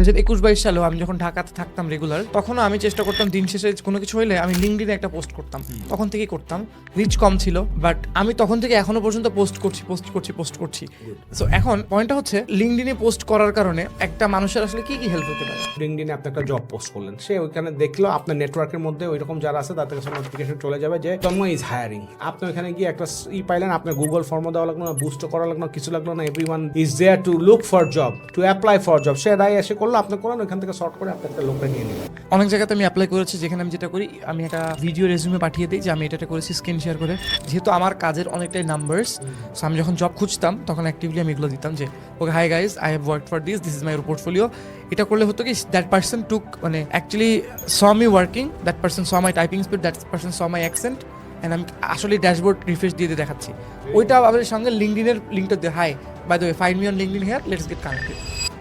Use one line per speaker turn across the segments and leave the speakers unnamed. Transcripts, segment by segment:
2021-22 সালেও আমি যখন ঢাকাতে থাকতাম রেগুলার, তখনও আমি চেষ্টা করতাম দিন শেষে কোনো কিছু হইলে আমি লিঙ্কডইনে একটা পোস্ট করতাম। তখন থেকেই করতাম, রিচ কম ছিল, বাট আমি তখন থেকে এখনো পর্যন্ত পোস্ট করছি। সো এখন পয়েন্টটা হচ্ছে লিঙ্কডইনে পোস্ট করার কারণে একটা মানুষের আসলে কি হেল্প হতে পারে।
লিঙ্কডইনে আপনি একটা জব পোস্ট করলেন, সে ওইখানে দেখলো আপনার নেটওয়ার্কের মধ্যে ওইরকম যারা আছে তাদের কাছে নোটিফিকেশন চলে যাবে যে তন্ময় ইজ হায়ারিং। আপনি ওইখানে গিয়ে একটা পাইলেন, আপনার গুগল ফর্মও দেওয়া লাগলো না, বুস্টও করা লাগলো না, কিছু লাগলো না। Everyone is there to look for job, to apply for job. সে রায় এসে করলো, আপনি করলেন, ওইখান থেকে শর্ট করে আপনি একটা লোকটা নিয়ে নিলেন।
অনেক জায়গাতে আমি অ্যাপ্লাই করেছি, যেখানে আমি যেটা করি, আমি একটা ভিডিও রেজিউমে পাঠিয়ে দিই যে আমি এটা করেছি, স্ক্রিন শেয়ার করে। যেহেতু আমার কাজের অনেকটাই নাম্বারস, সো আমি যখন জব খুঁজতাম তখন অ্যাক্টিভলি আমি এগুলো দিতাম যে okay, hi guys, I have work for this is my portfolio. এটা করলে হতো কি, দ্যাট পার্সন টুক, মানে actually saw me working, that person saw my typing speed, that person saw my accent, and আমি আসলে ড্যাশবোর্ড রিফ্রেশ দিয়ে দেখাচ্ছি। ওইটা আমাদের সঙ্গে লিঙ্কডিনের লিঙ্কটা দিয়ে, high by the way, find me on LinkedIn here, let's get connected.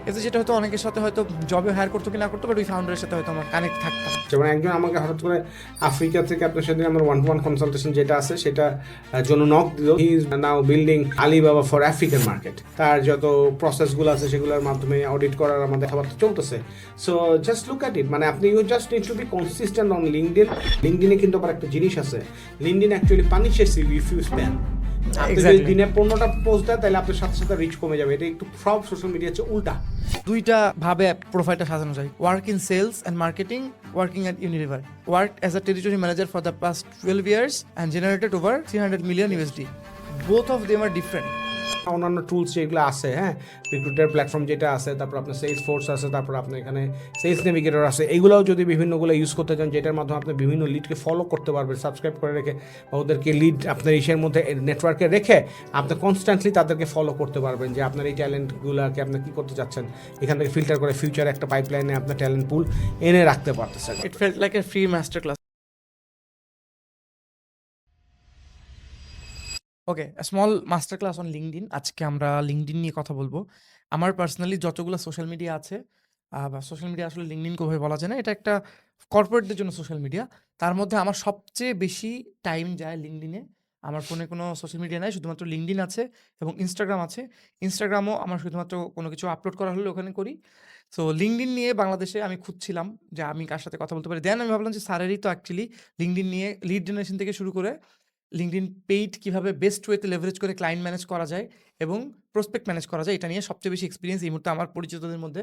এতে যেটা হতো, অনেকের সাথে হয়তো জবে হায়ার করতো কি না করতো, বাট ওই ফাউন্ডারের সাথে হয়তো আমার কানেক্ট থাকতাম।
যেমন একজন আমাকে হঠাৎ করে আফ্রিকা থেকে, আপনার সাথে আমার 1-to-1 কনসালটেশন যেটা আছে সেটা জন্য নক দিল। He is now building Alibaba for African market. তার যত প্রসেসগুলো আছে সেগুলোর মাধ্যমে অডিট করার আমাদের কথাবার্তা চলতেছে। So just look at it, মানে আপনি you just need to be consistent on LinkedIn. লিঙ্কডইনে কিন্তু আবার একটা জিনিস আছে, LinkedIn actually punishes CV if you spam. আপনি যদি দিনে 15টা পোস্ট দেন তাহলে আপনার সাথে সাথে রিচ কমে যাবে। এটা একটু সব সোশ্যাল মিডিয়া হচ্ছে উল্টা।
দুইটা ভাবে প্রোফাইলটা সাজানো যায়, work in sales and marketing, working at Unilever, work as a territory manager for the past 12 years and generated over $300 million USD. Both of them are different.
অন্যান্য টুলস যেগুলো আছে, হ্যাঁ, রিক্রুটার প্ল্যাটফর্ম যেটা আছে, তারপর আপনার সেলস ফোর্স আছে, তারপর আপনার এখানে সেলস নেভিগেটর আছে, এগুলোও যদি বিভিন্নগুলো ইউজ করতে চান, যেটার মাধ্যমে আপনি বিভিন্ন লিডকে ফলো করতে পারবেন, সাবস্ক্রাইব করে রেখে, বা ওদেরকে লিড আপনার ইসের মধ্যে নেটওয়ার্কে রেখে আপনি কনস্ট্যান্টলি তাদেরকে ফলো করতে পারবেন যে আপনার এই ট্যালেন্টগুলোকে আপনি কী করতে চাচ্ছেন, এখান থেকে ফিল্টার করে ফিউচারে একটা পাইপলাইনে আপনার ট্যালেন্ট পুল এনে রাখতে পারতেছেন।
ইট felt like a free master class. Okay, small master class on LinkedIn. আজকে আমরা লিঙ্কডইন নিয়ে কথা বলবো। আমার পার্সোনালি যতগুলো সোশ্যাল মিডিয়া আছে, বা সোশ্যাল মিডিয়া আসলে লিঙ্কডইন কোভাবে বলা যায় না, এটা একটা কর্পোরেটদের জন্য সোশ্যাল মিডিয়া। তার মধ্যে আমার সবচেয়ে বেশি টাইম যায় লিঙ্কডইনে। আমার ফোনে কোনো সোশ্যাল মিডিয়া নাই, শুধুমাত্র লিঙ্কডইন আছে এবং ইনস্টাগ্রাম আছে। ইনস্টাগ্রামও আমার শুধুমাত্র কোনো কিছু আপলোড করা হলে ওখানে করি। সো লিঙ্কডইন নিয়ে বাংলাদেশে আমি খুঁজছিলাম যে আমি কার সাথে কথা বলতে পারি। দেন আমি ভাবলাম যে স্যারেরই তো অ্যাকচুয়ালি লিঙ্কডইন নিয়ে লিড জেনারেশন থেকে শুরু করে লিঙ্কডইন পেইড কিভাবে বেস্ট ওয়েতে লেভারেজ করে ক্লায়েন্ট ম্যানেজ করা যায় এবং প্রসপেক্ট ম্যানেজ করা যায়, এটা নিয়ে সবচেয়ে বেশি এক্সপিরিয়েন্স এই মুহূর্তে আমার পরিচিতদের মধ্যে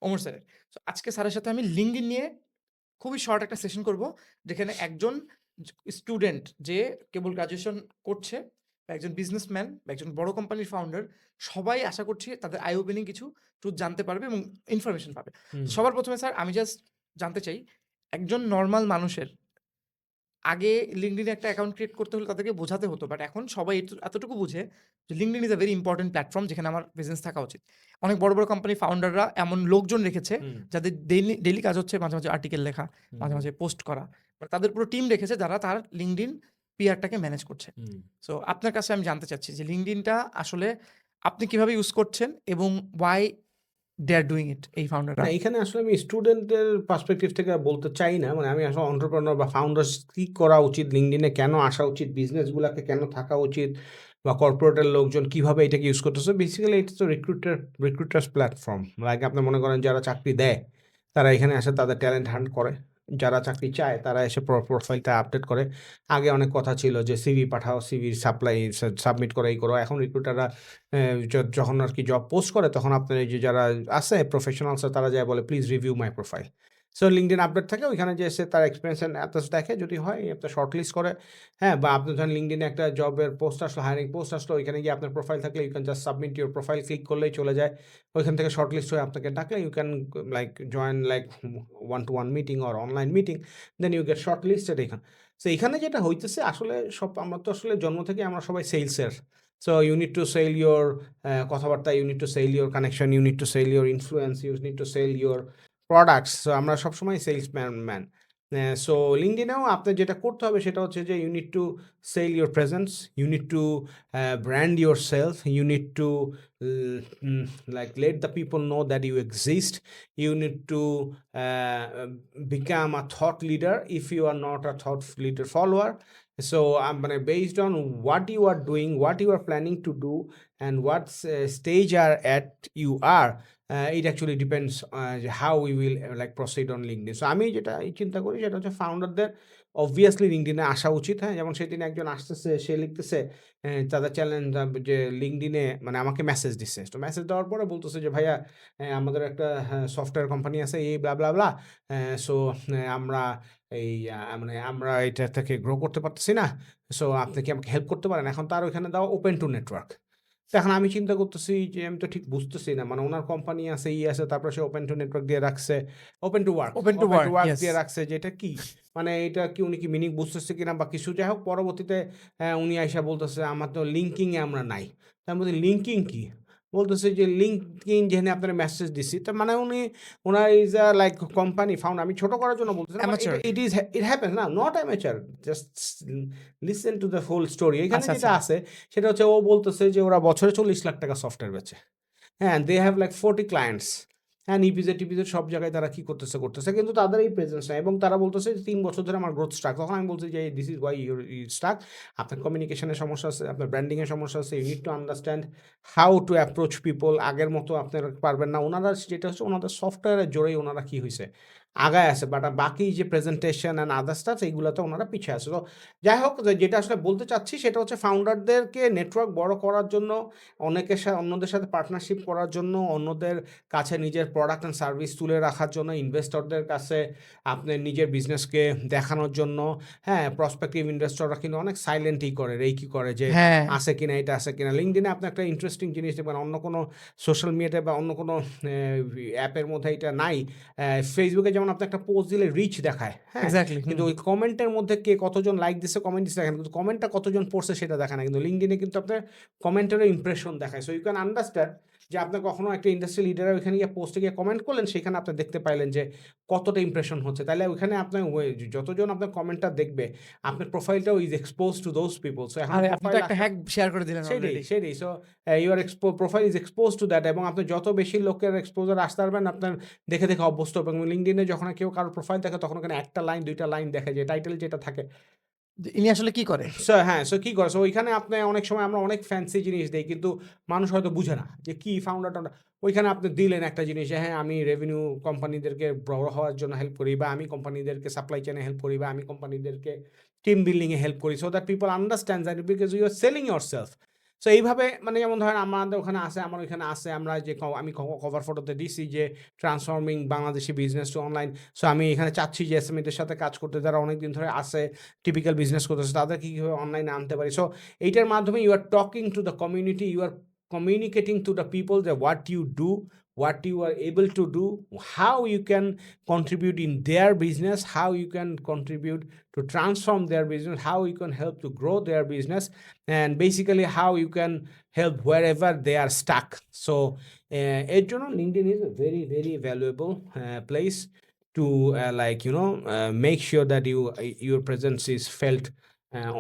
ওমর স্যারের। সো আজকে স্যারের সাথে আমি লিঙ্কডইন নিয়ে খুবই শর্ট একটা সেশন করব, যেখানে একজন স্টুডেন্ট যে কেবল গ্রাজুয়েশন করছে, বা একজন বিজনেসম্যান, বা একজন বড় কোম্পানির ফাউন্ডার, সবাই আশা করছি তাদের আই ওপেনিং কিছু ট্রুথ জানতে পারবে এবং ইনফরমেশন পাবে। সবার প্রথমে স্যার আমি জাস্ট জানতে চাই, একজন নর্মাল মানুষের আগে লিঙ্কডইনে একটা অ্যাকাউন্ট ক্রিয়েট করতে হলে তাদেরকে বোঝাতে হতো, বাট এখন সবাই এতটুকু বুঝে যে LinkedIn is a very important platform, যেখানে আমার প্রেজেন্স থাকা উচিত। অনেক বড় বড় কোম্পানি ফাউন্ডাররা এমন লোকজন রেখেছে যাদের ডেইলি কাজ হচ্ছে মাঝে মাঝে আর্টিকেল লেখা, মাঝে মাঝে পোস্ট করা, বাট তাদের পুরো টিম রেখেছে যারা তার লিঙ্কডইন পিআরটাকে ম্যানেজ করছে। সো আপনার কাছে আমি জানতে চাচ্ছি যে লিঙ্কডইনটা আসলে আপনি কিভাবে ইউজ করছেন এবং Y they are doing it, এই ফাউন্ডাররা।
না, এখানে আসলে আমি স্টুডেন্টের পার্সপেক্টিভ থেকে বলতে চাই না, মানে আমি আসলে এন্টারপ্রেনার বা ফাউন্ডার্স কী করা উচিত, লিঙ্কডইনে কেন আসা উচিত, বিজনেসগুলোকে কেন থাকা উচিত, বা কর্পোরেটের লোকজন কিভাবে এটাকে ইউজ করতেছে। বেসিক্যালি ইটস তো রিক্রুটার্স প্ল্যাটফর্ম। লাইক আপনি মনে করেন যারা চাকরি দেয় তারা এখানে আসে তাদের ট্যালেন্ট হান্ট করে, যারা চাকরি চায় তারা এসে প্রোফাইলটা আপডেট করে। আগে অনেক কথা ছিল যে সিভি পাঠাও, সিভির সাপ্লাই সাবমিট করো, এই করো। এখন রিক্রুটাররা যখন আর কি জব পোস্ট করে তখন আপনার এই যে যারা আছে প্রফেশনালস তারা যায় বলে please review my profile. So LinkedIn update থাকে, ওইখানে যে এসে তার এক্সপিরিয়েন্স অ্যাটাচ দেখে, যদি হয় আপনার শর্ট লিস্ট করে। হ্যাঁ, বা আপনি ধরেন লিঙ্কডইনে একটা জবের পোস্ট আসলো, হায়ারিং পোস্ট আসলো, ওইখানে গিয়ে আপনার প্রোফাইল থাকলে you can just submit your profile, click করলেই চলে যায়। ওইখান থেকে শর্ট লিস্ট হয়ে আপনাকে ডাকলে you can like join like 1-to-1 meeting or online meeting, then you get shortlisted এখানে। সো এখানে যেটা হইতেছে আসলে সব, আমরা তো আসলে জন্ম থেকে আমরা সবাই সেলসের। So you need to sell your কথাবার্তা, you need to sell your connection, you need to sell your influence, you need to sell your products. So আমরা সবসময় সেলসম্যান। সো লিঙ্কডইনেও আপনার যেটা করতে হবে সেটা হচ্ছে যে you need to sell your presence, you need to brand yourself, you need to like let the people know that you exist. You need to become a thought leader if you are not a thought leader follower. So based on what you are doing, what you are planning to do, and what stage are at you are, it actually depends how we will like proceed on LinkedIn. So আমি যেটা চিন্তা করি সেটা হচ্ছে ফাউন্ডারদের obviously লিঙ্কডিনে আসা উচিত। হ্যাঁ, যেমন সেদিন একজন আসতেছে, সে লিখতেছে তাদের চ্যালেঞ্জ যে লিঙ্কডিনে আমাকে মেসেজ দিচ্ছে। তো মেসেজ দেওয়ার পরে বলতেছে যে ভাইয়া, আমাদের একটা সফটওয়্যার কোম্পানি আছে, এই ব্লা ব্লা ব্লা। সো আমরা এই আমরা এটা থেকে গ্রো করতে পারতেছি না। সো আপনি কি আমাকে হেল্প করতে পারেন? এখন তার ওইখানে দেওয়া ওপেন টু নেটওয়ার্ক। তো এখন আমি চিন্তা করতেছি যে আমি তো ঠিক বুঝতেছি না, ওনার কোম্পানি আছে, আছে, তারপরে সে ওপেন টু নেটওয়ার্ক দিয়ে রাখছে, open to work
open to work,
দিয়ে
ইয়েস।
রাখছে, যে এটা কি এটা কি উনি কি মিনিং বুঝতেছে কিনা বা কিছু, যাই হোক। পরবর্তীতে উনি আইসা বলতেছে আমার তো লিঙ্কিং এ আমরা নাই। তার মধ্যে লিঙ্কিং কি? বলতেছে যে লিঙ্কডিন যেখানে আপনার মেসেজ দিছি, তার উনি ওনার is a like company found. আমি ছোট করার জন্য বলতেছি না,
অ্যামেচার।
ইট হ্যাপেন্স না, not amateur, just listen to the whole story. এখানে
আচ্ছা,
যেটা
আচ্ছা।
আছে সেটা হচ্ছে, ও বলতেছে যে ওরা বছরে 40 লাখ টাকা সফটওয়্যার বেচে। হ্যাঁ, দে হ্যাভ লাইক 40 ক্লায়েন্টস। হ্যাঁ, ইপিজেড সব জায়গায় তারা কি করতেছে, কিন্তু তাদের এই প্রেজেন্স নাই, এবং তারা বলতেছে যে 3 বছর ধরে আমার গ্রোথ স্টাক। তখন আমি বলছি যে this is why your stuck. আপনার কমিউনিকেশনের সমস্যা আছে, আপনার ব্র্যান্ডিং এর সমস্যা আছে। You need to understand how to approach people. আগের মতো আপনারা পারবেন না। ওনারা যেটা হচ্ছে, ওনাদের সফটওয়্যারের জোরেই ওনারা কি হইছে, আগায় আছে, বাট বাকি যে প্রেজেন্টেশন অ্যান্ড আদার স্টাফ, এইগুলোতে ওনারা পিছিয়ে আছে। তো যাই হোক, যেটা আসলে বলতে চাচ্ছি সেটা হচ্ছে, ফাউন্ডারদেরকে নেটওয়ার্ক বড় করার জন্য, অন্যদের সাথে পার্টনারশিপ করার জন্য, অন্যদের কাছে নিজের প্রোডাক্ট অ্যান্ড সার্ভিস তুলে রাখার জন্য, ইনভেস্টরদের কাছে আপনার নিজের বিজনেসকে দেখানোর জন্য। হ্যাঁ, প্রসপেক্টিভ ইনভেস্টররা কিন্তু অনেক সাইলেন্টই করে, কি করে যে
হ্যাঁ,
আছে কিনা, এটা আছে কিনা। লিঙ্কডিনে আপনি একটা ইন্টারেস্টিং জিনিস দেখবেন, অন্য কোনো সোশ্যাল মিডিয়াতে বা অন্য কোনো অ্যাপের মধ্যে এটা নাই। ফেসবুকে যেমন আপনি একটা পোস্ট দিলে রিচ দেখায়, হ্যাঁ,
এক্সাক্টলি।
কিন্তু ওই কমেন্টের মধ্যে কে কতজন লাইক দিচ্ছে, কমেন্ট দিচ্ছে দেখেন, কিন্তু কমেন্টটা কতজন পড়ছে সেটা দেখায় না। কিন্তু লিঙ্কডিনে কিন্তু আপনার কমেন্টেরও ইমপ্রেশন দেখায়। সো ইউ ক্যান আন্ডারস্ট্যান্ড যে আপনি কখনো একটা ইন্ডাস্ট্রি লিডার ওইখানে গিয়ে পোস্টে গিয়ে কমেন্ট করলেন, সেখানে আপনি দেখতে পাইলেন যে কতটা ইমপ্রেশন হচ্ছে। তাহলে ওইখানে আপনার যতজন আপনার কমেন্টটা দেখবে, আপনার প্রোফাইলটাও is expose to those people. So এখন
আরে আপনি তো
প্রোফাইল
একটা হ্যাক শেয়ার করে দিলেন
সেটাই,
অলরেডি।
সেটাই। So your profile is expose to that, এবং আপনি যত বেশি লোকের এক্সপোজার আসতে পারবেন, আপনার দেখে দেখে অভ্যস্ত হবে। এবং লিঙ্কডিনে যখন কেউ কারো প্রোফাইল দেখে, তখন ওখানে একটা লাইন, 2টা লাইন দেখে, যে টাইটেল যেটা থাকে।
যে ইনি আসলে কি করে?
হ্যাঁ, সো কি করে? সো ওইখানে আপনি অনেক সময় আমরা অনেক ফ্যান্সি জিনিস দেই, কিন্তু মানুষ হয়তো বুঝে না যে কি ফাউন্ডার। ওইখানে আপনি দিলেন একটা জিনিস যে হ্যাঁ, আমি রেভিনিউ কোম্পানিদেরকে বড় হওয়ার জন্য হেল্প করি, বা আমি কোম্পানিদেরকে সাপ্লাই চেইনে হেল্প করি, বা আমি কোম্পানিদেরকে টিম বিল্ডিং এ হেল্প করি, so that people understand that, because you are selling yourself. So এইভাবে যেমন ধরেন আমাদের ওখানে আছে, আমার ওইখানে আছে, আমরা যে আমি কভার ফটোতে দিছি যে transforming Bangladeshi business to online. So আমি এখানে চাচ্ছি যে এসএমইদের সাথে কাজ করতে, যারা অনেকদিন ধরে আছে, টিপিক্যাল বিজনেস করতেছে, তাদেরকে কীভাবে অনলাইনে আনতে পারি। সো এইটার মাধ্যমে you are talking to the community, you are communicating to the people that what you do, what you are able to do, how you can contribute in their business, how you can contribute to transform their business, how you can help to grow their business, and basically how you can help wherever they are stuck. So এর জন্য LinkedIn is a very very valuable place to make sure that your presence is felt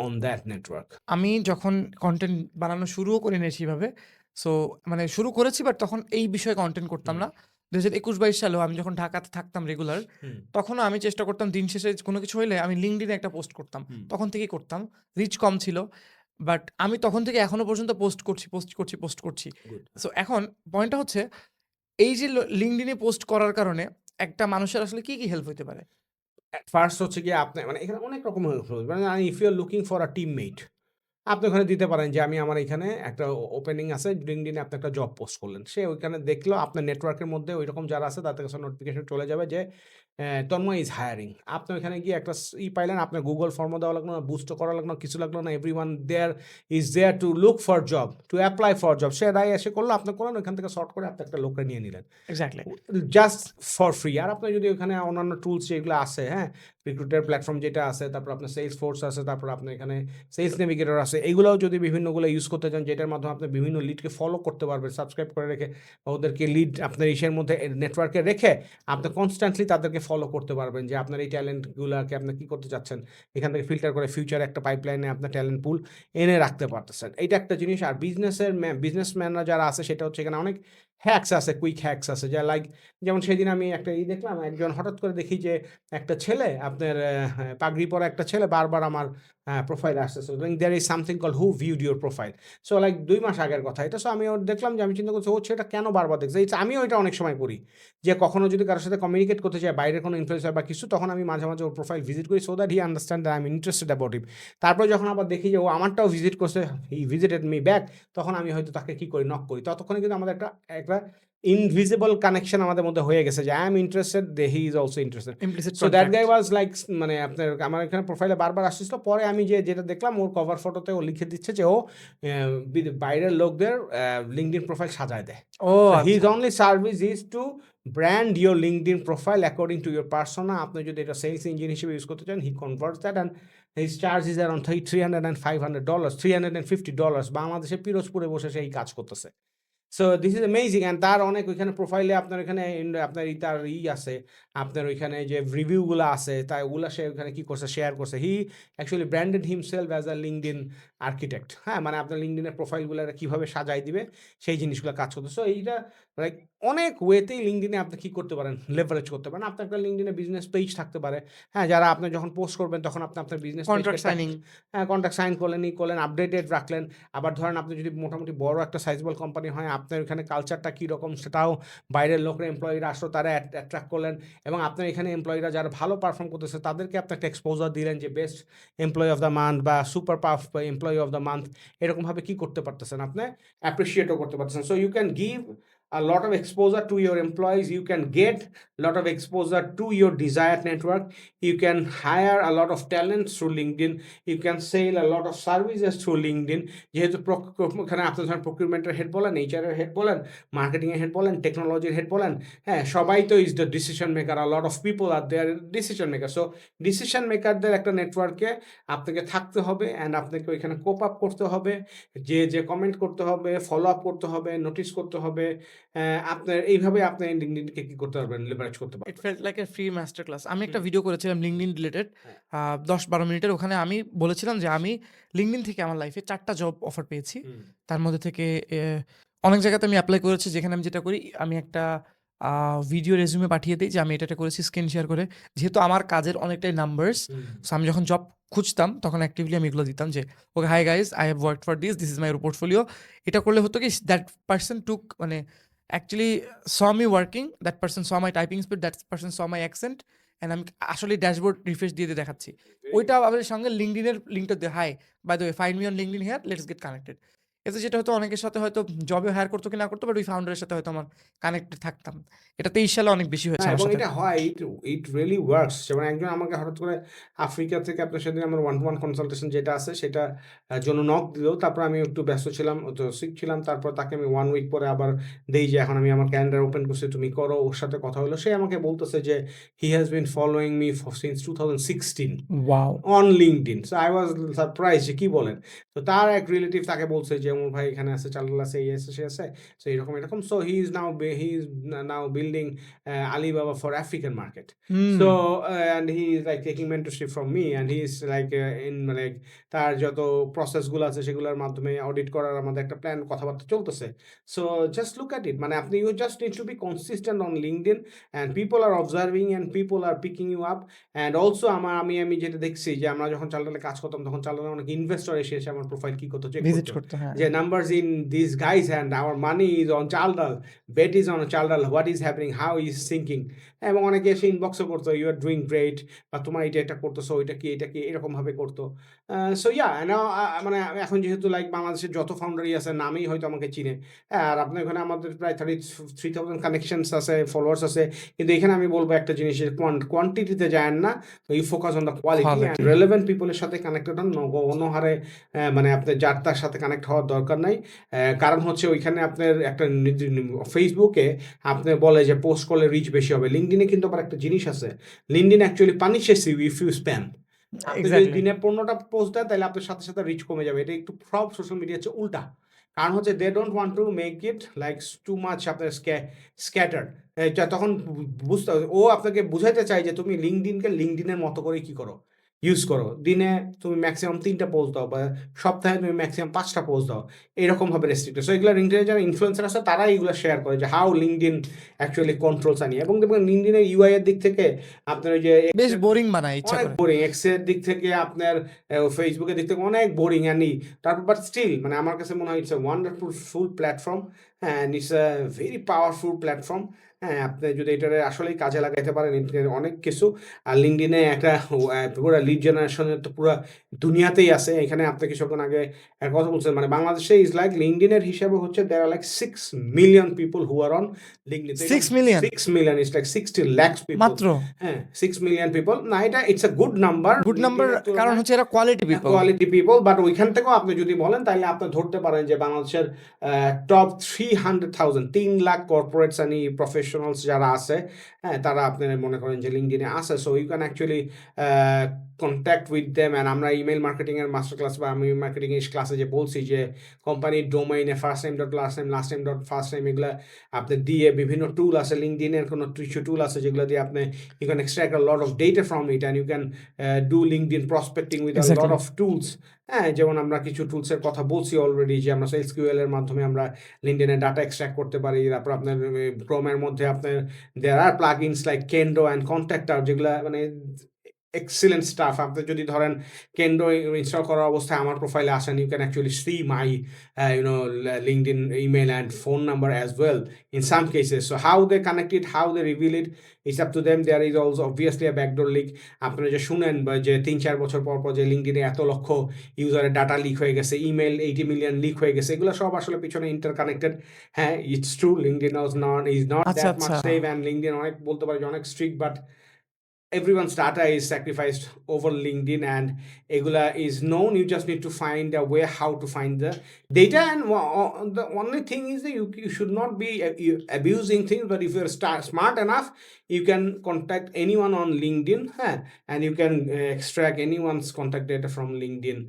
on that network.
আমি যখন content বানানো শুরুও করিনি সেভাবে। So শুরু করেছি, but তখন এই বিষয়ে কনটেন্ট করতাম না। ২০২১-২২ সালেও আমি যখন ঢাকাতে থাকতাম রেগুলার, তখনও আমি চেষ্টা করতাম দিন শেষে কোনো কিছু হইলে আমি লিঙ্কডইনে একটা পোস্ট করতাম। তখন থেকেই করতাম। রিচ কম ছিল। বাট আমি তখন থেকে এখনো পর্যন্ত পোস্ট করছি।
Good.
সো এখন পয়েন্টটা হচ্ছে, এই যে লিঙ্কডইনে পোস্ট করার কারণে একটা মানুষের আসলে কি হেল্প হইতে পারে?
ফার্স্ট হচ্ছে গিয়ে আপনি এখানে অনেক রকম হেল্প হবে। If you are looking for a teammate, আপনি ওখানে দিতে পারেন যে আমি আমার এখানে একটা ওপেনিং আছে, লিঙ্কডইনে আপনি একটা জব পোস্ট করলেন। সে ওইখানে দেখলো আপনার নেটওয়ার্কের মধ্যে ওইরকম যারা আছে, তাদের কাছে নোটিফিকেশন চলে যাবে যে তন্ময় ইজ হায়ারিং। আপনি ওইখানে গিয়ে একটা পাইলেন, আপনার গুগল ফর্মও দেওয়া লাগলো না, বুস্টও করা লাগলো না, কিছু লাগলো না। Everyone there is there to look for job, to apply for job. সে রায় এসে করলো, আপনি করলেন, ওইখান থেকে শর্ট করে আপনি একটা লোককে নিয়ে নিলেন
এক্সাক্টলি।
Just for free. আর আপনি যদি ওখানে অন্যান্য টুলস যেগুলো আছে, হ্যাঁ, রিক্রুটার প্ল্যাটফর্ম যেটা আছে, তারপর আপনার সেলস ফোর্স আছে, তারপর আপনার এখানে সেলস নেভিগেটর আছে, আছে, এগুলোও যদি বিভিন্নগুলো ইউজ করতে চান, যেটার মাধ্যমে আপনি বিভিন্ন লিডকে ফলো করতে পারবেন, সাবস্ক্রাইব করে রেখে বা ওদেরকে লিড আপনার ইসের মধ্যে নেটওয়ার্কে রেখে আপনি কনস্ট্যান্টলি তাদেরকে ফলো করতে পারবেন যে আপনার এই ট্যালেন্টগুলোকে আপনি কী করতে চাচ্ছেন, এখান থেকে ফিল্টার করে ফিউচারে একটা পাইপলাইনে আপনার ট্যালেন্ট পুল এনে রাখতে পারতেছেন। এইটা একটা জিনিস। আর বিজনেসম্যানরা যারা আছে সেটা হচ্ছে এখানে অনেক হ্যাকস আছে, কুইক হ্যাকস আছে, যা লাইক যেমন সেদিন আমি একটা দেখলাম, একজন হঠাৎ করে দেখি যে একটা ছেলে আপনার পাগড়ি পরা একটা ছেলে বারবার আমার প্রোফাইলে আসতেছে, there is something call who viewed your profile. So like 2 মাস আগের কথা এটা। সো আমি ওর দেখলাম যে আমি চিন্তা করছি ও সেটা কেন বারবার দেখছে। আমিও এটা অনেক সময় করি যে কখনো যদি কারোর সাথে কমিউনিকেট করতে চাই, বাইরের কোনো ইনফ্লুয়েন্সার বা কিছু, তখন আমি মাঝে মাঝে ওর প্রোফাইল ভিজিট করি, so that he understand that I am interested about him. তারপরে যখন আবার দেখি যে ও আমারটাও ভিজিট করছে, হি ভিজিটেড মি ব্যাক, তখন আমি হয়তো তাকে কী করি, নক করি। ততক্ষণে কিন্তু আমাদের একটা একটা ইনভিজিবল কানেকশন আমাদের মধ্যে হয়ে গেছে যে I am interested, he is also interested.
Implicit
so that guy
contract.
Was like মানে আপনার আমার এখানে প্রোফাইলে বারবার আসছিল। পরে আমি যেটা দেখলাম ওর কভার ফটোতে ও লিখে দিচ্ছে যে ও বাইরের লোকদের লিঙ্কডইন প্রোফাইল সাজায় দেয়।
ও
সো হিজ
আচ্ছা।
Only service is to brand your LinkedIn profile according to your persona. আপনি যদি এটা সেলস ইঞ্জিন হিসেবে ইউজ করতে চান, he converts that and his charge is around $300 and $500, $350। বাংলাদেশে পিরোজপুরে বসে সেই কাজ করতেছে। So this is amazing. And তার অনেক ওইখানে প্রোফাইলে আপনার এখানে আপনার তার আছে, আপনার ওইখানে যে রিভিউগুলো আছে তাই ওগুলো সে ওইখানে কী করছে, শেয়ার করছে। হি actually branded himself as a LinkedIn architect. হ্যাঁ, মানে আপনার লিঙ্কডইনের প্রোফাইলগুলো কীভাবে সাজাই দিবে সেই জিনিসগুলো কাজ করতে। সো এইটা লাইক অনেক ওয়েতেই লিঙ্কডইনে আপনি কী করতে পারেন, লেভারেজ করতে পারেন। আপনার একটা লিঙ্কডইনে বিজনেস পেজ থাকতে পারে। হ্যাঁ, যারা আপনি যখন পোস্ট করবেন তখন আপনি আপনার বিজনেস পেজকে
কন্ট্রাক্ট সাইনিং।
হ্যাঁ, কন্ট্রাক্ট সাইন করলেন, করলেন, আপডেটেড রাখলেন। আবার ধরেন আপনি যদি মোটামুটি বড় একটা সাইজেবল কোম্পানি হয়, আপনার ওখানে কালচারটা কীরকম সেটাও বাইরের লোকরা এমপ্লয়িরা আসলো, তারা অ্যাট্রাক্ট করলেন, এবং আপনার এখানে এমপ্লয়িরা যারা ভালো পারফর্ম করতেছে তাদেরকে আপনি একটা এক্সপোজার দিলেন যে best employee of the month বা super puff employee of the month. এরকমভাবে কী করতে পারতেছেন, আপনি অ্যাপ্রিসিয়েটও করতে পারতেছেন। So you can give a lot of exposure to your employees, you can get a lot of exposure to your desired network, you can hire a lot of talent through LinkedIn, you can sell a lot of services through LinkedIn। যেহেতু এখানে আপনি ধরেন প্রকিউরমেন্টের head বলেন, এইচআরের head বলেন, মার্কেটিংয়ের head বলেন, টেকনোলজির head বলেন, হ্যাঁ, সবাই তো is the decision maker. a lot of people are there decision maker. সো ডিসিশন মেকারদের একটা নেটওয়ার্কে আপনাকে থাকতে হবে, অ্যান্ড আপনাকে ওইখানে কোপ আপ করতে হবে, যে কমেন্ট করতে হবে, ফলো আপ করতে হবে, নোটিস করতে হবে। আপনার এইভাবে আপনি লিঙ্কডইনকে কি করতে পারবেন, লেভারেজ করতে
ইট
পারবেন।
Felt like a free master class. আমি একটা
হুম,
ভিডিও করেছিলাম লিঙ্কডইন রিলেটেড,
হ্যাঁ,
10-12 মিনিটের। ওখানে আমি বলেছিলাম যে আমি লিঙ্কডইন থেকে আমার লাইফে 4 টা জব অফার পেয়েছি।
হুম,
তার মধ্যে থেকে অনেক জায়গাতে আমি এপ্লাই করেছি, যেখানে আমি যেটা করি, আমি একটা ভিডিও রেজুমে পাঠিয়ে দিই যে আমি এটা করেছি, স্ক্রিন শেয়ার করে। যেহেতু আমার কাজের অনেকটাই নাম্বারস,
হুম,
সো আমি যখন জব খুঁজতাম তখন অ্যাক্টিভলি আমি এগুলো দিতাম যে okay, hi guys, I have worked for this is my portfolio. এটা করলে হতো কি, দ্যাট পার্সন টুক মানে actually saw me working, that person saw my typing speed, that person saw my accent, and আমি আসলে ড্যাশবোর্ড রিফ্রেশ দিয়ে দিয়ে দেখাচ্ছি। ওইটা আমাদের সঙ্গে লিঙ্কডইনের লিঙ্কটা দিয়ে, high by the way, find me on LinkedIn here, let's get connected. এতে যেটা হতো, অনেকের সাথে হয়তো জবে হায়ার করতো কি না করতো, বাট ওই ফাউন্ডারের সাথে হয়তো আমার কানেক্টেড থাকতাম। এটা 23 সালে অনেক বেশি হয়েছে
হ্যাঁ,
আমার
এবং
সাথে।
এটা হয়, ইট রিয়েলি ওয়ার্কস। যেমন একজন আমাকে হঠাৎ করে আফ্রিকা থেকে, আপনার সাথে আমার ওয়ান টু ওয়ান কনসালটেশন যেটা আছে সেটা জন্য নক দিল। তারপর আমি একটু ব্যস্ত ছিলাম, তো সিক ছিলাম। তারপর তাকে আমি 1 উইক পরে আবার দেই যে এখন আমি আমার ক্যালেন্ডার ওপেন করছি, তুমি করো। ওর সাথে কথা হলো। সে আমাকে বলতেছে যে he has been following me since 2016
wow!
On LinkedIn. So I was surprise যে কি বলেন। তো তার এক রিলেটিভ তাকে বলছে যে ওমর ভাই এখানে আছে, চাল আছে, এই আছে, সে আছে। সো এরকম। So he is now building Alibaba for African market.
Hmm,
So and he is like taking mentorship from me, and he is like in like তার যত প্রসেসগুলো আছে সেগুলোর মাধ্যমে অডিট করার আমাদের একটা প্ল্যান, কথাবার্তা চলতেছে। So just look at it, মানে আপনি you just need to be consistent on LinkedIn, and people are observing and people are picking you up. And also আমি যেটা দেখছি যে আমরা যখন চালডালে কাজ করতাম তখন চালডালে অনেক ইনভেস্টর এসে আমার প্রোফাইল কি করতো, চেক
ভিজিট
করতো
করতে, হ্যাঁ।
যে numbers in this guys and our money is on Chaldal, bet is on Chaldal, what is happening, how is sinking. এবং অনেকে এসে ইনবক্সও করতো, ইউ আর ডুইং গ্রেট, বা তোমার এটা করতেছো, এটা কি এরকমভাবে করতো। সো ইয়া, মানে এখন যেহেতু লাইক বাংলাদেশের যত ফাউন্ডারই আছে নামেই হয়তো আমাকে চিনে। হ্যাঁ, আর আপনার ওখানে আমাদের প্রায় 33,000 কানেকশনস আছে, ফলোয়ার্স আছে। কিন্তু এখানে আমি বলবো একটা জিনিস, কোয়ান্টিটিতে যায়েন না, you focus on the quality and
quality.
Relevant পিপলের সাথে কানেক্টেড হন। অনহারে মানে আপনার যার তার সাথে কানেক্ট হওয়ার দরকার নাই। কারণ হচ্ছে ওইখানে আপনার একটা ফেসবুকে আপনি বলে যে পোস্ট করলে রিচ বেশি হবে। লিঙ্কডইনে কিন্তু আবার একটা জিনিস আছে, LinkedIn actually punishes you if you spam. আপনি যদি
এক্সাক্টলি।
দিনে ১৫ টা পোস্ট দেন তাইলে আপনার সাথে, সাথে রিচ কমে যাবে। এটা একটু সব সোশ্যাল মিডিয়া হচ্ছে উল্টা। কারণ হচ্ছে they don't want to make it like too much আপনার scattered এটা তখন বুঝতে হবে ও আপনাকে বুঝাইতে চায় যে তুমি LinkedIn কে LinkedIn এর মতো করেই কি করো? ইউজ করো। দিনে তুমি মেক্সিমাম ৩ টা পোস্ট দাও বা সপ্তাহে তুমি মেক্সিমাম ৫ টা পোস্ট দাও। এরকমভাবে রেস্ট্রিক্টেড। সো এগুলা LinkedIn এর যারা ইনফ্লুয়েন্সার আছে তারাই এগুলা শেয়ার করে যে হাউ LinkedIn অ্যাকচুয়ালি কন্ট্রোলস আনি এবং দেখবেন LinkedIn এর UI এর দিক থেকে আপনার ওই যে
বেশ বোরিং বানায় ইচ্ছা
অনেক
করে।
বোরিং। এক্স এর দিক থেকে আপনার Facebook এর দিক থেকে অনেক বোরিং তারপর বাট স্টিল মানে আমার কাছে মনে হয় it's a wonderful full platform. হ্যাঁ, and it's a very powerful platform. হ্যাঁ, আপনি যদি এটারে আসলেই কাজে লাগাইতে পারেন এটার অনেক কিছু। আর LinkedIn এ একটা পুরা লিড জেনারেশনের তো পুরা দুনিয়াতেই আছে। এখানে আপনি কিছুক্ষণ আগে একটা কথা বলছিলেন মানে বাংলাদেশে ইজ লাইক LinkedIn এর হিসাবে হচ্ছে there are like 6 million people who are on LinkedIn। তো এটা
6 million
6 million is like 60 lakhs people।
মাত্র?
হ্যাঁ, 6 মিলিয়ন পিপল না এটা it's a good number
good number
LinkedIn এর
কারণ
তুলনায়
হচ্ছে এরা quality people.
Quality people but ওইখান থেকেও আপনি যদি বলেন তাহলে আপনি ধরতে পারেন যে বাংলাদেশের top 300,000 3 lakh corporates and professionals যারা আছে হ্যাঁ তারা আপনি মনে করেন যে LinkedIn এ আছে so you can actually contact with them and আমরা ইমেল মার্কেটিং এর মাস্টার ক্লাস বা আমি মার্কেটিং এর ক্লাসে যে বলছি যে কোম্পানির ডোমেইনে first name dot last name dot first name এগুলা আপনি দিয়ে বিভিন্ন টুল আছে LinkedIn এর কোনো কিছু টুল আছে যেগুলো দিয়ে আপনি you can extract a lot of data from it and you can do LinkedIn prospecting with a lot
exactly.
of tools। হ্যাঁ, যেমন আমরা কিছু টুলসের কথা বলছি অলরেডি যে আমরা SQL এর মাধ্যমে আমরা LinkedIn এর ডাটা এক্সট্রাক্ট করতে পারি। তারপর আপনার Chrome এর মধ্যে আপনার there are plugins like Kendo and Contactor যেগুলা মানে এক্সিলেন্ট স্টাফ। আপনি যদি ধরেন Kendo ইনস্টল করা অবস্থায় আমার প্রোফাইলে আসেন you can actually see my LinkedIn email and phone number as well in some cases. So how they connect it, how they reveal it, it's up to them. There is also obviously a backdoor leak। আপনারা যে শুনেন বা যে ৩-৪ বছর পর, পর যে LinkedIn এ এত লক্ষ ইউজারের ডাটা লিক হয়ে গেছে, ইমেইল 80 মিলিয়ন লিক হয়ে গেছে। এগুলো সব আসলে পিছনে ইন্টারকানেক্টেড। হ্যাঁ, it's true LinkedIn is not
আচ্ছা,
that
আচ্ছা।
much safe and LinkedIn অনেক বলতে পারি যে অনেক strict but everyone's data is sacrificed over LinkedIn and egula is known. You just need to find a way how to find the data and the only thing is that you should not be abusing things, but if you're smart enough you can contact anyone on LinkedIn and you can extract anyone's contact data from LinkedIn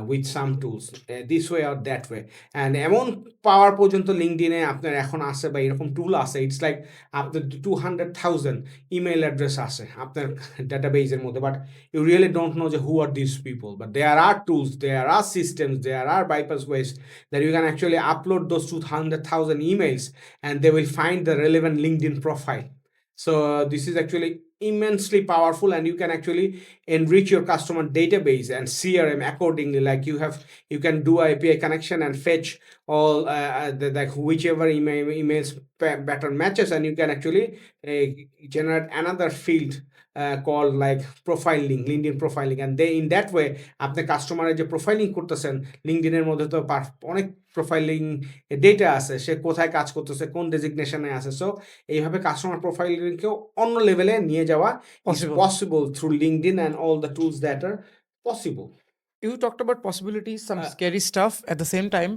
with some tools this way or that way and এমন পাওয়ার পর্যন্ত LinkedIn এ আপনার এখন আছে বা এরকম টুল আছে it's like আপনার 200,000 email address আছে আপনার ডাটাবেজের মধ্যে but you really don't know যে who are this people but there are tools there are systems there are bypass ways that you can actually upload those 200,000 emails and they will find the relevant LinkedIn profile. So this is actually immensely powerful and you can actually enrich your customer database and CRM accordingly like you can do API connection and fetch all like whichever emails pattern matches and you can actually generate another field called like profiling LinkedIn profiling and they in that way আপনি কাস্টমারের যে profiling করতেছেন LinkedIn এর মধ্যে তো অনেক profiling data আছে সে কোথায় কাজ করতেছে কোন ডেজিগনেশনে আছে সো এইভাবে কাস্টমার প্রোফাইলিংকেও অন্য লেভেলে নিয়ে যাওয়া is
possible.
possible through LinkedIn and all the tools that are possible.
You talked about possibilities some
Uh,
scary stuff at the same time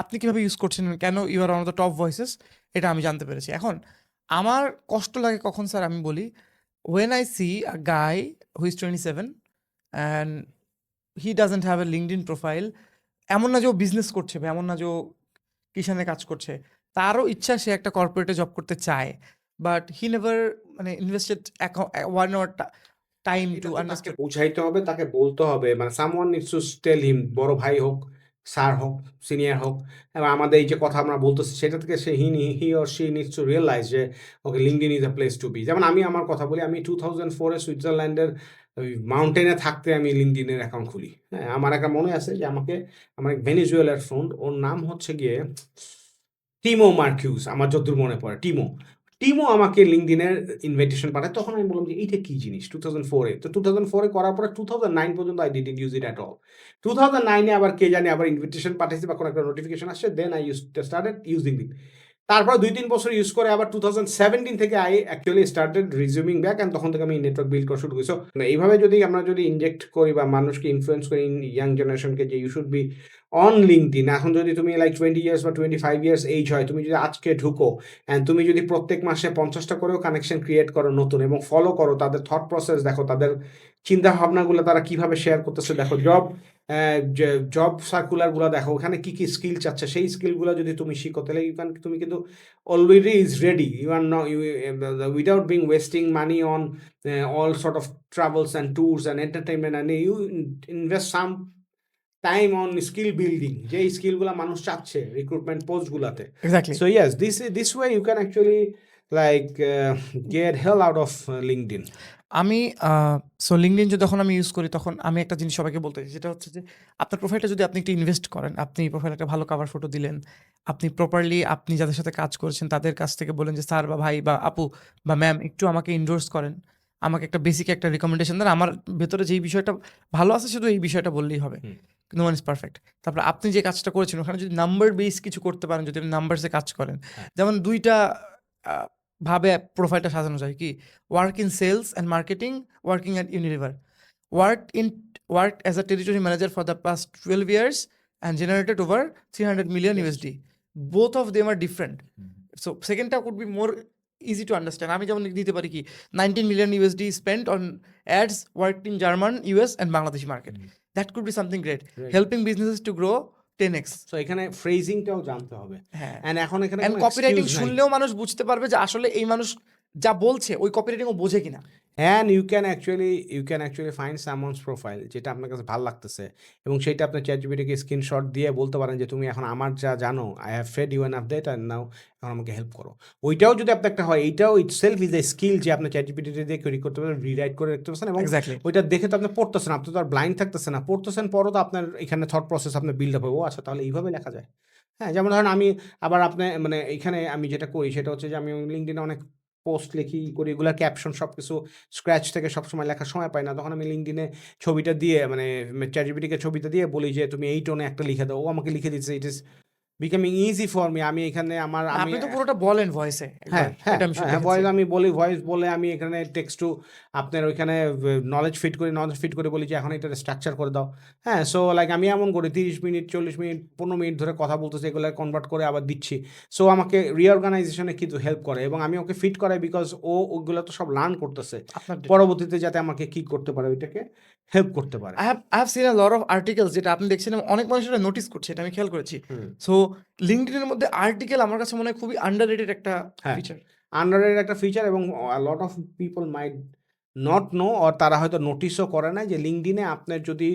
আপনি কিভাবে ইউজ করছেন কেন you are one of the top voices এটা আমি জানতে পেরেছি। এখন আমার কষ্ট লাগে কখন স্যার আমি বলি when I see a guy who is 27 and he doesn't have a LinkedIn profile এমন না যে ও বিজনেস করছে বা এমন না যে ও কিষানে কাজ করছে তারও ইচ্ছা সে একটা কর্পোরেটে জব করতে চায় বাট হি নেভার মানে ইনভেস্টেড ওয়ান অর টাইম
এটা
টু
তো তাকে
আন্ডারস্ট্যান্ড।
বুঝাইতে হবে, তাকে বলতে হবে। মানে someone needs to tell him বড় ভাই হোক, স্যার হোক, সিনিয়র হোক এবং আমাদের এই যে কথা আমরা বলতেছি সেটা থেকে সে he or she needs to realize যে ওকে LinkedIn is a place to be। যেমন আমি আমার কথা বলি আমি 2004 এ সুইজারল্যান্ডের ওই মাউন্টেনে থাকতে আমি LinkedIn এর অ্যাকাউন্ট খুলি। হ্যাঁ? আমার একটা মনে আছে যে আমাকে আমার এক ভেনেজুয়েলার ফ্রেন্ড ওর নাম হচ্ছে গিয়ে টিমো মার্কিউস আমার যতদূর মনে পড়ে টিমো। টিমো আমাকে LinkedIn এর ইনভাইটেশন পাঠায়। তখন আমি বললাম যে এইটা কি জিনিস? 2004 এ। তো 2004 এ করার পরে 2009 পর্যন্ত I didn't use it at all। 2009 এ আবার কে জানি আবার ইনভিটেশন পাঠাইছে বা কোনো একটা নোটিফিকেশন আসছে দেন I started using it। তারপর ২-৩ বছর ইউজ করে আবার 2017 থেকে I actually started resuming back and তখন থেকে আমি নেটওয়ার্ক বিল্ড করা শুরু করি। সো এইভাবে যদি আমরা ইনজেক্ট করি বা মানুষকে ইনফ্লুয়েন্স করি ইয়াং জেনারেশনকে যে you should be on LinkedIn। এখন যদি তুমি লাইক 20 ইয়ার্স বা 25 ইয়ার্স এইজ হয়, তুমি যদি আজকে ঢুকো অ্যান্ড তুমি যদি প্রত্যেক মাসে 50 টা করেও কানেকশন ক্রিয়েট করো নতুন এবং ফলো করো, তাদের থট প্রসেস দেখো, তাদের চিন্তা ভাবনাগুলো তারা কিভাবে শেয়ার করতেছে দেখো, জব সার্কুলারগুলো দেখো, ওখানে কি কি স্কিল চাচ্ছে, সেই স্কিলগুলো যদি তুমি শিখো তাহলে তুমি কিন্তু already is ready. You are not without being wasting money on all sort of travels and tours and entertainment, and you invest some time on skill building. যে স্কিলগুলো মানুষ চাচ্ছে রিক্রুটমেন্ট পোস্টগুলোতে।
Exactly.
So yes, this way you can actually like get hell out of LinkedIn.
আমি so LinkedIn যখন আমি use করি তখন আমি একটা জিনিস সবাইকে বলতে চাই, সেটা হচ্ছে যে আপনার প্রোফাইলটা যদি আপনি একটু ইনভেস্ট করেন, আপনি প্রোফাইলে একটা ভালো কভার ফটো দিলেন, আপনি প্রপারলি আপনি যাদের সাথে কাজ করছেন তাদের কাছ থেকে বলেন যে স্যার বা ভাই বা আপু বা ম্যাম একটু আমাকে ইনডোর্স করেন, আমাকে একটা বেসিক একটা রিকমেন্ডেশন দেন, আমার ভেতরে যেই বিষয়টা ভালো আছে শুধু এই বিষয়টা বললেই হবে।
Hmm.
No one is perfect. তারপর আপনি যে কাজটা করেছেন ওখানে যদি নাম্বার বেস কিছু করতে পারেন, যদি আপনি নাম্বারসে কাজ করেন,
হ্যাঁ।
যেমন ২টা ভাবে প্রোফাইলটা সাজানো যায় কি, work in sales and marketing, working at Unilever, work as a territory manager for the past 12 years and generated over 300 million
Yes.
USD. Both of them are different. So secondটা could be more easy to understand. আমি যেমন দিতে পারি কি 19 million USD spent on ads, worked in German, US and Bangladeshi market. That could be something great.
Right.
Helping businesses to grow 10x.
So এখানে ফ্রেজিংটাও জানতে হবে।
হ্যাঁ।
And এখন এখানে
And
কোনো
copywriting
excuse নাই।
শুনলেও মানুষ বুঝতে পারবে যে আসলে এই মানুষ যা বলছে ওই copywriting ও বোঝে কিনা।
And you can actually find someone's profile যেটা আপনার কাছে ভালো লাগতেছে এবং সেইটা আপনি ChatGPT-কে স্ক্রিনশট দিয়ে বলতে পারেন যে তুমি এখন আমার যা জানো, I have fed you enough data and now এখন আমাকে হেল্প করো। ওইটাও যদি আপনার একটা হয়, এইটাও itself is a skill যে আপনি ChatGPT দিয়ে কোয়েরি করতে পারেন, রিরাইট করে রাখতে পারছেন এবং
Exactly.
ওইটা দেখে তো আপনি পড়তেছেন, আপনি তো আর ব্লাইন্ড থাকতেছেন না, পড়তেছেন পরও তো আপনার এখানে থট প্রসেস আপনার বিল্ড আপ হবে। ও আচ্ছা, তাহলে এইভাবে লেখা যায়। হ্যাঁ, যেমন ধরেন আমি আবার এখানে আমি যেটা করি সেটা হচ্ছে যে আমি LinkedIn-এ অনেক পোস্ট লিখি করি, এগুলার ক্যাপশন সবকিছু স্ক্র্যাচ থেকে সবসময় লেখার সময় পাই না। তখন আমি LinkedIn-এ ছবিটা দিয়ে ChatGPT-কে ছবিটা দিয়ে বলি যে তুমি এই টোনে একটা লিখে দাও। ও আমাকে লিখে দিচ্ছে। It is becoming easy for me. আমি এখানে
আপনি তো পুরোটা বলেন ভয়েসে।
হ্যাঁ,
এটা আমি দেখেছি।
ভয়েস আমি বলি, ভয়েস বলে আমি এখানে টেক্সট টু আপনার ওইখানে নলেজ ফিট করে বলি যে এখন এটার স্ট্রাকচার করে দাও। হ্যাঁ, সো লাইক আমি এমন করি 30 মিনিট, 40 মিনিট, 15 মিনিট ধরে কথা বলতেছি, এগুলো কনভার্ট করে আবার দিচ্ছি। সো আমাকে রিঅর্গানাইজেশনে কিন্তু হেল্প করে এবং আমি ওকে ফিট করাই বিকজ ওগুলো তো সব লার্ন করতেছে।
আপনার
পরবর্তীতে যাতে আমাকে কি করতে পারে ওইটাকে হেল্প করতে পারে।
I have seen a lot of articles যেটা আপনি দেখছেন এবং অনেক মানুষ এটা নোটিস করছে, এটা আমি খেয়াল করেছি।
হুম।
সো LinkedIn এর মধ্যে আর্টিকেল আমার কাছে মনে হয় খুবই আন্ডাররেটেড একটা
হ্যাঁ।
ফিচার।
আন্ডারের একটা ফিচার এবং লট of people might not know or তারা হয়তো নোটিসও করে না যে LinkedIn-এ আপনার যদি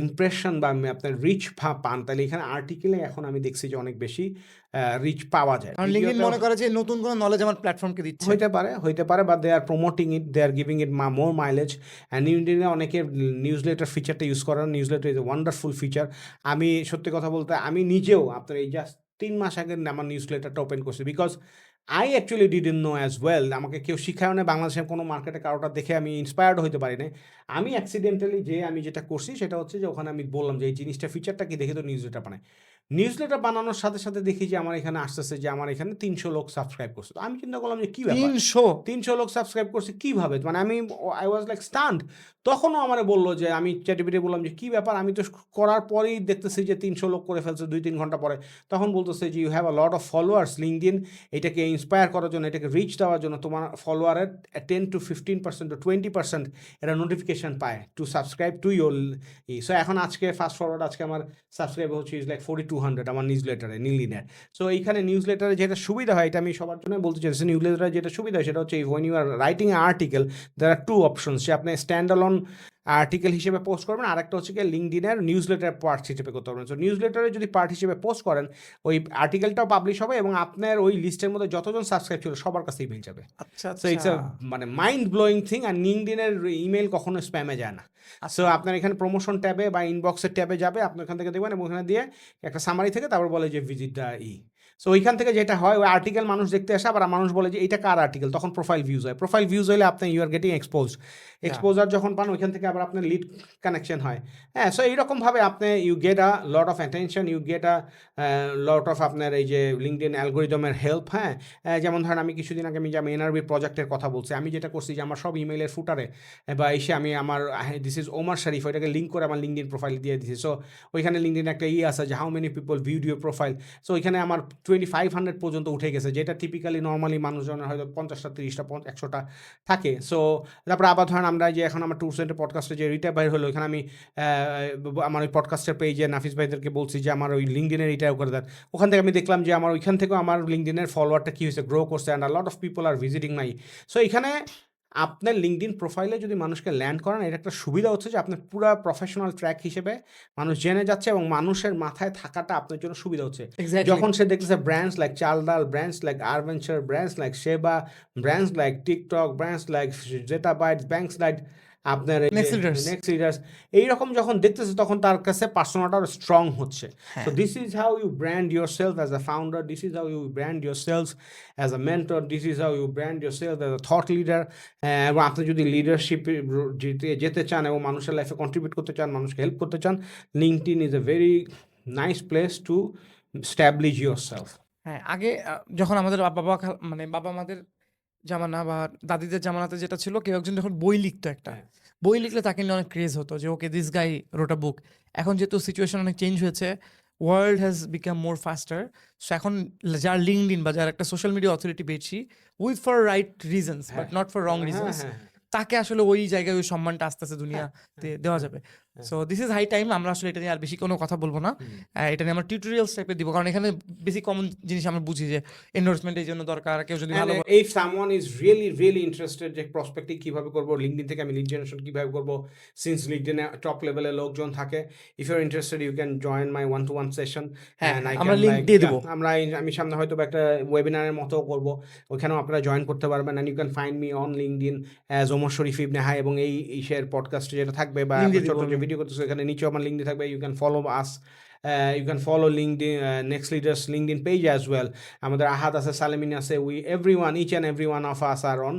ইমপ্রেশন বা আপনার রিচ পান তাহলে এখানে আর্টিকেলে এখন আমি দেখছি যে অনেক বেশি রিচ পাওয়া যায়।
কারণ LinkedIn
দ্বিতীয়ত
মনে করে যে নতুন কোনো নলেজ আমার প্ল্যাটফর্মকে দিচ্ছে।
হইতে পারে বা they are promoting it, they are giving it more mileage. And LinkedIn-এ অনেকে নিউজলেটার ফিচারটা ইউজ করেন। Newsletter is a wonderful feature. আমি সত্যি কথা বলতে আমি নিজেও আপনার এই জাস্ট 3 মাস আগে আমার নিউজলেটারটা ওপেন করছি because I actually didn't know as well. আমাকে কেউ শিখায়ও না, বাংলাদেশের কোনো মার্কেটে কারোটা দেখে আমি ইন্সপায়ার্ড হইতে পারি নাই। আমি অ্যাক্সিডেন্টালি আমি যেটা করছি সেটা হচ্ছে যে ওখানে আমি বললাম যে এই জিনিসটা ফিচারটা কি, দেখে তো নিউজলেটার বানাই। নিউজলেটার বানানোর সাথে, সাথে দেখি যে আমার এখানে আসতেছে যে আমার এখানে 300 লোক সাবস্ক্রাইব করছে। তো আমি চিন্তা করলাম যে কি ব্যাপার? 300 লোক সাবস্ক্রাইব করছে কিভাবে? মানে I was like stunned. তখনও আমারে বলল যে আমি ChatGPT বললাম যে কি ব্যাপার? আমি তো করার পরেই দেখতেছি যে 300 লোক করে ফেলছে 2-3 ঘন্টা পরে। তখন বলতেছে যে you have a lot of followers. LinkedIn এটাকে ইন্সপায়ার করার জন্য, এটাকে রিচ দেওয়ার জন্য তোমার ফলোয়ারের 10-15% to 20% এরা নোটিফিকেশন পায় to subscribe to your so এখন আজকে ফাস্ট ফরওয়ার্ড আজকে আমার সাবস্ক্রাইব হচ্ছে ইজ লাইক 4200 আমার নিউজলেটারে LinkedIn-এর। সো এইখানে নিউজলেটারে যেটা সুবিধা হয়, এটা আমি সবার জন্য বলতে চাইছি, নিউজলেটারে যেটা সুবিধা হয় সেটা হচ্ছে when you are writing an article there are two options যে আপনি স্ট্যান্ড অ্যালোন আর্টিকেল হিসেবে পোস্ট করবেন, আরেকটা হচ্ছে কি LinkedIn-এর নিউজলেটার পার্ট হিসেবে করতে পারবেন। সো নিউজলেটারে যদি পার্ট হিসেবে পোস্ট করেন ওই আর্টিকেলটাও পাবলিশ হবে এবং আপনার ওই লিস্টের মধ্যে যতজন সাবস্ক্রাইব ছিল সবার কাছে ইমেল যাবে।
আচ্ছা,
so it's a mind blowing thing. আর LinkedIn-এর ইমেল কখনো স্প্যামে যায় না। সো আপনার এখানে প্রমোশন ট্যাবে বা ইনবক্সের ট্যাবে যাবে, আপনি ওখান থেকে দেখবেন এবং ওখানে দিয়ে একটা সামারি থেকে তারপর বলে যে ভিজিট দ্য সো ওইখান থেকে যেটা হয় ওই আর্টিকেল মানুষ দেখতে আসে, আবার মানুষ বলে যে এটা কার আর্টিকেল, তখন প্রোফাইল ভিউজ হয়। প্রোফাইল ভিউজ হলে আপনি you are getting exposed.
Yeah.
Exposure যখন পান ওইখান থেকে আবার আপনার লিড কানেকশন হয়। হ্যাঁ, সো এইরকমভাবে আপনি you get a lot of attention, you get a lot of আপনার এই যে লিঙ্কডইন অ্যালগরিদমের হেল্প। হ্যাঁ, যেমন ধরেন আমি কিছুদিন আগে আমি যে আমি এনআরবি প্রজেক্টের কথা বলছি, আমি যেটা করছি যে আমার সব ইমেইলের ফুটারে বা এসে আমি আমার দিস ইজ ওমর শরীফ ওইটাকে লিঙ্ক করে আমার লিঙ্কডইন প্রোফাইল দিয়ে দিয়েছি। সো ওইখানে লিঙ্কডইন একটা আছে যে how many people viewed your profile. So ওইখানে আমার 2500 পর্যন্ত উঠে গেছে, যেটা টিপিক্যালি নর্মালি মানুষজনের হয়তো 50টা 30টা 100টা থাকে। সো তারপরে আবার ধরেন আমরা যে এখন আমার ট্যুর সেন্টার পডকাস্টে যে রিটা বাইর হলো, ওইখানে আমি আমার ওই পডকাস্টের পেজে নাফিস ভাইদেরকে বলছি যে আমার ওই লিঙ্কডইনের রিটাও করে দেন। ওখান থেকে আমি দেখলাম যে আমার ওইখান থেকেও আমার লিঙ্কডইনের ফলোয়ারটা কী হয়েছে, গ্রো করছে, and a lot of people are visiting my. So এখানে আপনার লিঙ্কডইন প্রোফাইলে যদি মানুষকে ল্যান্ড করান, এটা একটা সুবিধা হচ্ছে যে আপনার পুরা প্রফেশনাল ট্র্যাক হিসেবে মানুষ জেনে যাচ্ছে এবং মানুষের মাথায় থাকাটা আপনার জন্য সুবিধা হচ্ছে।
Exactly.
যখন সে দেখতেছে brands like Chaldal, brands like Arventure, brands like Sheba, brands like TikTok, brands like Zeta Bytes, banks like আপনার
Next leaders.
নেক্সট লিডার্স, এইরকম যখন দেখতেছে তখন তার কাছে পার্সোনাটা স্ট্রং হচ্ছে।
হ্যাঁ।
So this is how you brand yourself as a founder. This is how you brand yourself as a mentor. This is how you brand yourself as a thought leader. এবং আপনি যদি লিডারশিপে যেতে চান এবং মানুষের লাইফে কন্ট্রিবিউট করতে চান, মানুষকে হেল্প করতে চান, LinkedIn is a very nice place to establish yourself.
হ্যাঁ, আগে যখন আমাদের মানে বাবা মাদের জামানা বা দাদিদের জামানাতে যেটা ছিল, কেউ একজন যখন বই লিখতো একটা,
হ্যাঁ।
বই লিখলে তাকে নিয়ে অনেক ক্রেজ হতো যে ওকে দিস গাই রোট আ বুক। এখন যেহেতু সিচুয়েশন অনেক চেঞ্জ হয়েছে, world has become more ফাস্টার। So এখন যার লিঙ্কডইন বা যার একটা সোশ্যাল মিডিয়া অথরিটি পেয়েছি with for right reasons but not for wrong reasons, তাকে আসলে ওই জায়গায় ওই সম্মানটা আস্তে আস্তে দুনিয়াতে দেওয়া যাবে। So this is high time. আমরা আসলে এটা নিয়ে আর বেশি কোনো কথা বলবো না, এটা নিয়ে আমরা টিউটোরিয়ালস টাইপের দিব, কারণ এখানে বেশি কমন জিনিস আমরা বুঝি যে এন্ডোর্সমেন্ট এই জন্য দরকার, কেউ যদি ভালো
if someone is really interested যে প্রসপেক্টিং কীভাবে করবো, লিঙ্কডইন থেকে আমি লিড জেনারেশন কীভাবে করবো, সিন্স লিঙ্কডইনে টপ লেভেলের লোকজন থাকে, if you are interested you can join my 1-to-1 session.
আমরা লিঙ্ক দিয়ে দেবো।
আমি সামনে হয়তো একটা ওয়েবিনারের মতো করবো, ওইখানেও আপনারা জয়েন করতে পারবেন। And you can find me on LinkedIn as Omar Sharif Ibne Hai, এবং এই ইসের পডকাস্টে যেটা থাকবে বা ছোট যে ভিডিও করতেছে এখানে নিচেও আমার লিঙ্কডইন থাকবে। You can follow us, you can follow LinkedIn, Next Leaders LinkedIn page as well. আমাদের আহাদ আছে, সালেমিন আছে, each and every one of us are on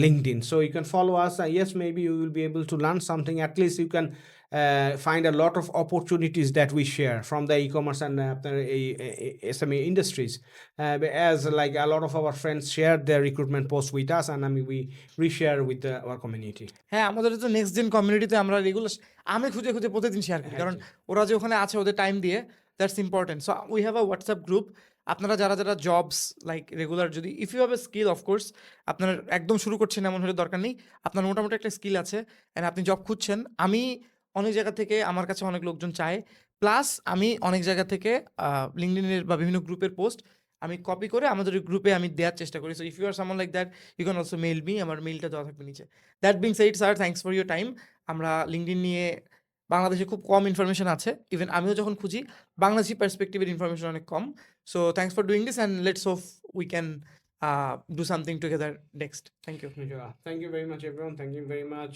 LinkedIn. So you can follow us. Yes, maybe you will be able to learn something. At least you can find a lot of opportunities that we share from the e-commerce and SME industries. As like a lot of our friends share their recruitment posts with us, and I mean we reshare with our community.
হ্যাঁ, আমাদের তো next gen কমিউনিটিতে আমরা regular, আমি খুঁজে খুঁজে প্রতিদিন share করি, কারণ ওরা যে ওখানে আছে ওদের টাইম দিয়ে, that's important. So we have a WhatsApp group. আপনারা যারা যারা জবস লাইক রেগুলার, যদি if you have a skill, of course আপনার একদম শুরু করছেন এমন হলে দরকার নেই, আপনার মোটামুটি একটা স্কিল আছে অ্যান্ড আপনি জব খুঁজছেন, আমি অনেক জায়গা থেকে আমার কাছে অনেক লোকজন চায়, প্লাস আমি অনেক জায়গা থেকে লিঙ্কডইনের বা বিভিন্ন গ্রুপের পোস্ট আমি কপি করে আমাদের ওই গ্রুপে আমি দেওয়ার চেষ্টা করি। So if you are someone like that, you can also mail me, আমার মেইলটা দেওয়া থাকবে নিচে। That being said sir, thanks for your time. আমরা লিঙ্কডইন নিয়ে বাংলাদেশে খুব কম ইনফরমেশন আছে, ইভেন আমিও যখন খুঁজি বাংলাদেশি পার্সপেক্টিভের ইনফরমেশন অনেক কম। So thanks for doing this and let's hope we can do something together next. Thank you.
Thank you very much, everyone. Thank you very much.